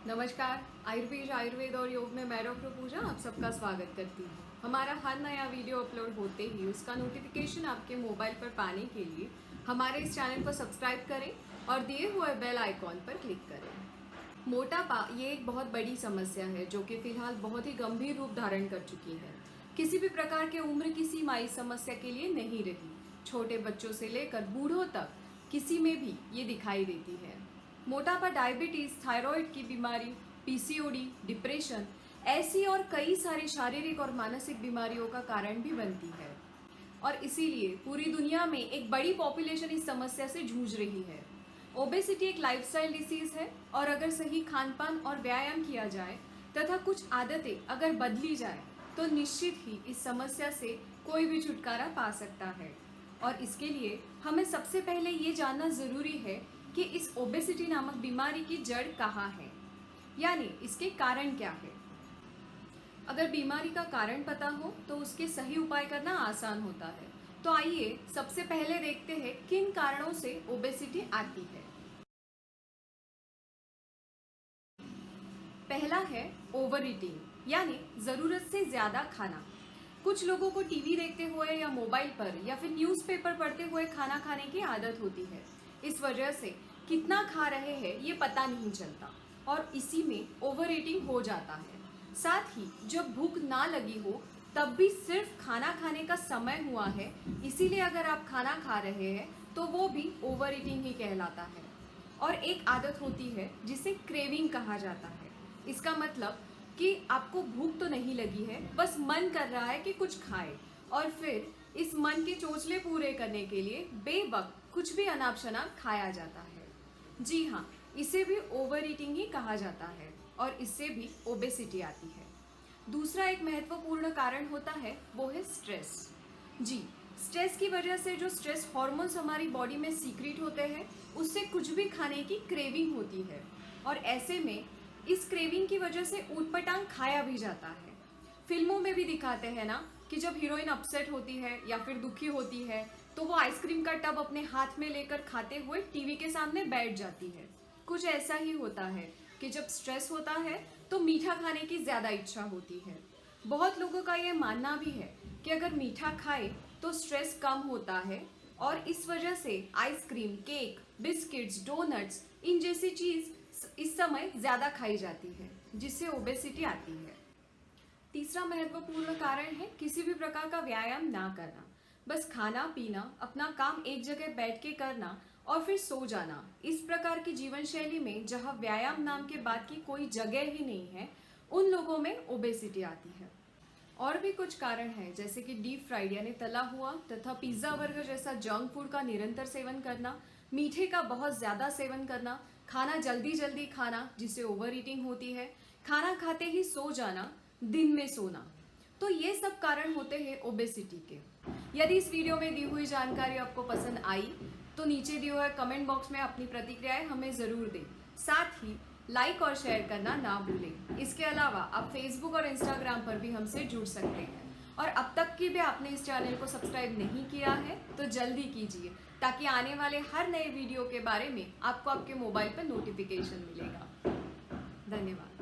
नमस्कार। आयुर्वेद और योग में मैं डॉक्टर पूजा आप सबका स्वागत करती हूँ। हमारा हर नया वीडियो अपलोड होते ही उसका नोटिफिकेशन आपके मोबाइल पर पाने के लिए हमारे इस चैनल को सब्सक्राइब करें और दिए हुए बेल आइकॉन पर क्लिक करें। मोटापा ये एक बहुत बड़ी समस्या है जो कि फिलहाल बहुत ही गंभीर रूप धारण कर चुकी है। किसी भी प्रकार के उम्र की सीमा इस समस्या के लिए नहीं रही। छोटे बच्चों से लेकर बूढ़ों तक किसी में भी ये दिखाई देती है। मोटापा डायबिटीज, थायराइड की बीमारी, पीसीओडी, डिप्रेशन ऐसी और कई सारी शारीरिक और मानसिक बीमारियों का कारण भी बनती है और इसीलिए पूरी दुनिया में एक बड़ी पॉपुलेशन इस समस्या से जूझ रही है। ओबेसिटी एक लाइफस्टाइल डिसीज है और अगर सही खान पान और व्यायाम किया जाए तथा कुछ आदतें अगर बदली जाए तो निश्चित ही इस समस्या से कोई भी छुटकारा पा सकता है। और इसके लिए हमें सबसे पहले ये जानना ज़रूरी है कि इस ओबेसिटी नामक बीमारी की जड़ कहाँ है, यानी इसके कारण क्या है। अगर बीमारी का कारण पता हो तो उसके सही उपाय करना आसान होता है। तो आइए सबसे पहले देखते हैं किन कारणों से ओबेसिटी आती है। पहला है ओवर ईटिंग, यानी ज़रूरत से ज़्यादा खाना। कुछ लोगों को टीवी देखते हुए या मोबाइल पर या फिर न्यूज़पेपर पढ़ते हुए खाना खाने की आदत होती है। इस वजह से कितना खा रहे हैं ये पता नहीं चलता और इसी में ओवर ईटिंग हो जाता है। साथ ही जब भूख ना लगी हो तब भी सिर्फ खाना खाने का समय हुआ है, इसीलिए अगर आप खाना खा रहे हैं तो वो भी ओवर ईटिंग ही कहलाता है। और एक आदत होती है जिसे क्रेविंग कहा जाता है। इसका मतलब कि आपको भूख तो नहीं लगी है, बस मन कर रहा है कि कुछ खाए और फिर इस मन के चोचले पूरे करने के लिए बेवक्त कुछ भी अनाप शनाप खाया जाता है। जी हाँ, इसे भी ओवर ईटिंग ही कहा जाता है और इससे भी ओबेसिटी आती है। दूसरा एक महत्वपूर्ण कारण होता है वो है स्ट्रेस। जी, स्ट्रेस की वजह से जो स्ट्रेस हार्मोन्स हमारी बॉडी में सीक्रेट होते हैं उससे कुछ भी खाने की क्रेविंग होती है और ऐसे में इस क्रेविंग की वजह से ऊटपटांग खाया भी जाता है। फिल्मों में भी दिखाते हैं ना कि जब हीरोइन अपसेट होती है या फिर दुखी होती है तो वो आइसक्रीम का टब अपने हाथ में लेकर खाते हुए टीवी के सामने बैठ जाती है। कुछ ऐसा ही होता है कि जब स्ट्रेस होता है तो मीठा खाने की ज़्यादा इच्छा होती है। बहुत लोगों का ये मानना भी है कि अगर मीठा खाए तो स्ट्रेस कम होता है और इस वजह से आइसक्रीम, केक, बिस्किट्स, डोनट्स इन जैसी चीज़ इस समय ज़्यादा खाई जाती है जिससे ओबेसिटी आती है। तीसरा महत्वपूर्ण कारण है किसी भी प्रकार का व्यायाम ना करना। बस खाना पीना, अपना काम एक जगह बैठ के करना और फिर सो जाना। इस प्रकार की जीवन शैली में जहाँ व्यायाम नाम के बात की कोई जगह ही नहीं है, उन लोगों में ओबेसिटी आती है। और भी कुछ कारण हैं जैसे कि डीप फ्राइड यानी तला हुआ तथा पिज्ज़ा, बर्गर जैसा जंक फूड का निरंतर सेवन करना, मीठे का बहुत ज़्यादा सेवन करना, खाना जल्दी जल्दी खाना जिससे ओवर ईटिंग होती है, खाना खाते ही सो जाना, दिन में सोना। तो ये सब कारण होते हैं ओबेसिटी के। यदि इस वीडियो में दी हुई जानकारी आपको पसंद आई तो नीचे दिए हुए कमेंट बॉक्स में अपनी प्रतिक्रियाएं हमें ज़रूर दें। साथ ही लाइक और शेयर करना ना भूलें। इसके अलावा आप फेसबुक और इंस्टाग्राम पर भी हमसे जुड़ सकते हैं और अब तक की भी आपने इस चैनल को सब्सक्राइब नहीं किया है तो जल्दी कीजिए ताकि आने वाले हर नए वीडियो के बारे में आपको आपके मोबाइल पर नोटिफिकेशन मिलेगा। धन्यवाद।